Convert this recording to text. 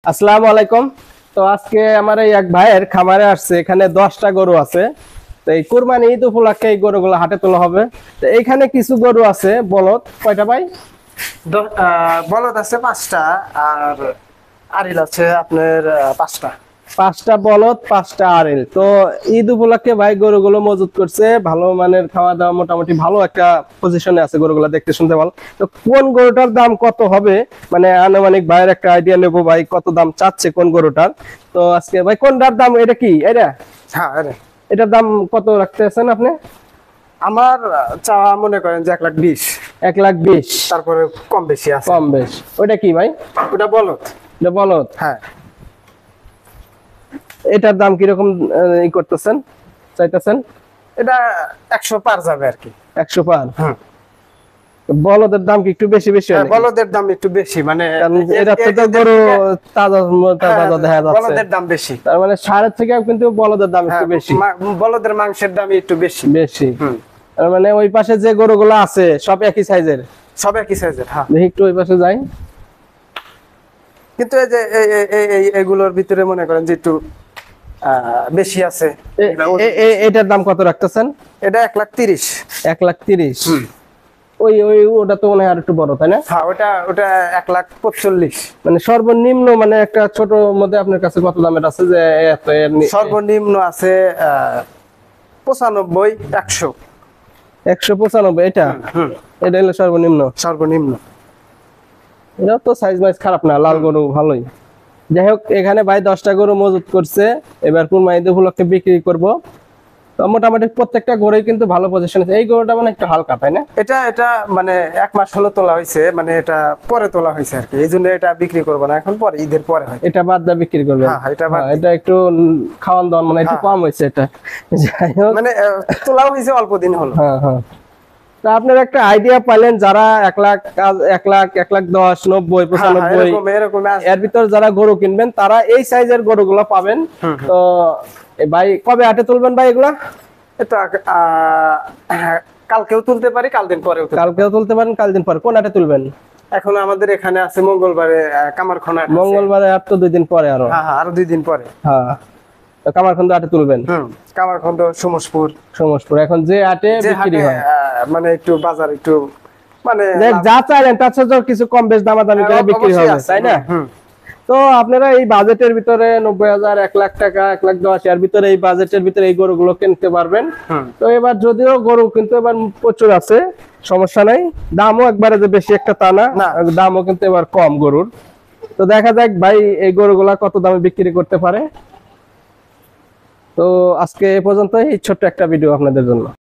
আসসালামু আলাইকুম। তো আজকে আমার এই এক ভাইয়ের খামারে আসছে, এখানে 10টা গরু আছে। তো এই কুরবানি ঈদ উপলক্ষে এই গরুগুলো হাটে তোলা হবে। তো এইখানে কিছু গরু আছে বলদ, কয়টা ভাই? বলদ আছে 5টা, আর আরিল আছে আপনার 5টা। 5টা বলদ, 5টা আড়েল। তো ঈদ উপলক্ষে ভাই গরুগুলো মজুত করছে, ভালো মানের খাওয়া দাওয়া, মোটামুটি ভালো একটা পজিশনে আছে গরুগুলো, দেখতে শুনতে ভালো। তো কোন গরুটার দাম কত হবে, মানে আনুমানিক ভাইয়ের একটা আইডিয়া নেবো, ভাই কত দাম চাচ্ছে কোন গরুটার। তো আজকে ভাই কোনটার দাম, এটা কি এটা, হ্যাঁ আরে এটার দাম কত রাখতেছেন আপনি? আমার চাওয়া মনে করেন যে 1,20,000, 1,20,000। তারপরে কম বেশি আছে। কম বেশ। ওইটা কি ভাই? ওটা বলদ। এটা বলদ। হ্যাঁ, এটার দাম কিরকম ই করতেছেন, চাইতেছেন? এটা 100 পার যাবে আর কি। 100 পার। হুম। বলদের দাম কি একটু বেশি বেশি হয় নাকি? বলদের দাম একটু বেশি, মানে কারণ এটা তো গরু তাজা তাজা দেখা যাচ্ছে। বলদের দাম বেশি, তার মানে সারের থেকে কিন্তু বলদের দাম একটু বেশি। বলদের মাংসের দাম একটু বেশি বেশি। হুম। তার মানে ওই পাশে যে গরুগুলো আছে সব একই সাইজের। সব একই সাইজের। হ্যাঁ, দেখি একটু ওই পাশে যাই। কিন্তু এই যে এগুলোর ভিতরে মনে করেন যে একটু বেশি আছে। এটার দাম কত রাখতেছেন? এটা 1,30,000। 1,30,000। ওই ওই ওটা তো মনে হয় আর একটু বড়, তাই না? হ্যাঁ, ওটা 1,45,000। মানে সর্বনিম্ন, মানে একটা ছোট মধ্যে আপনার কাছে কত দামের আছে যে এত সর্বনিম্ন আছে 95, 100। 195? এটা হুম, এটা হলো সর্বনিম্ন। সর্বনিম্ন। এটা তো সাইজ মাইজ খারাপ না, লাল গরু ভালোই। যাই হোক, এখানে ভাই 10টা গরু মজুত করছে, এবার কুরবানি ঈদ উপলক্ষে বিক্রি করব। তো মোটামুটি প্রত্যেকটা গরুই কিন্তু ভালো পজিশন আছে। এই গরুটা মানে একটু হালকা, তাই না? এটা মানে 1 মাস হলো তোলা হয়েছে, মানে এটা পরে তোলা হয়েছে আর কি। এই জন্য এটা বিক্রি করবো না, এখন পরে ঈদের পরে হয়। এটা বাদ দিয়ে বিক্রি করবে? হ্যাঁ, এটা বাদ দিয়ে। এটা একটু খাওয়ান দাওয়ান মানে একটু কম হয়েছে এটা। যাই হোক, মানে তোলাও হয়েছে অল্প দিন হলো। হ্যাঁ হ্যাঁ। তা আপনার একটা আইডিয়া পাইলেন, যারা 1,00,000, 1,00,000, 1,10,000, 90, 95 এরকম এর ভিতর যারা গরু কিনবেন তারা এই সাইজের গরুগুলো পাবেন। তো ভাই কবে হাটে তুলবেন ভাই এগুলা? এটা কালকেও তুলতে পারি, কালদিন পরেও কালকেও তুলতে পারেন, কাল দিন পরে। কোন হাটে তুলবেন? এখন আমাদের এখানে আছে মঙ্গলবারে কামারখানা। মঙ্গলবারে আর তো 2 দিন পরে আরো। হ্যাঁ হ্যাঁ, আরো 2 দিন পরে। হ্যাঁ, তো কামারখন্দ হাটে তুলবেন। কামারখন্দ, সমসপুর। সমসপুর এখন যে হাটে বিক্রি হয়, মানে একটু বাজার একটু মানে যা চাইলেন তার সাথে কিছু কম বেশ দামাদামি করে বিক্রি হবে, তাই না? তো আপনারা এই বাজেটের ভিতরে 90,000, 1,00,000 টাকা, 1,10,000 এর ভিতরে, এই বাজেটের ভিতরে এই গরুগুলো কিনতে পারবেন। তো এবার যদিও গরু কিন্তু এবার প্রচুর আছে, সমস্যা নাই। দামও একবারে যে বেশি একটা তা না, দামও কিন্তু এবার কম গরুর। তো দেখা যাক ভাই এই গরুগুলা কত দামে বিক্রি করতে পারে। তো আজকে এ পর্যন্তই, ছোট্ট একটা ভিডিও আপনাদের জন্য।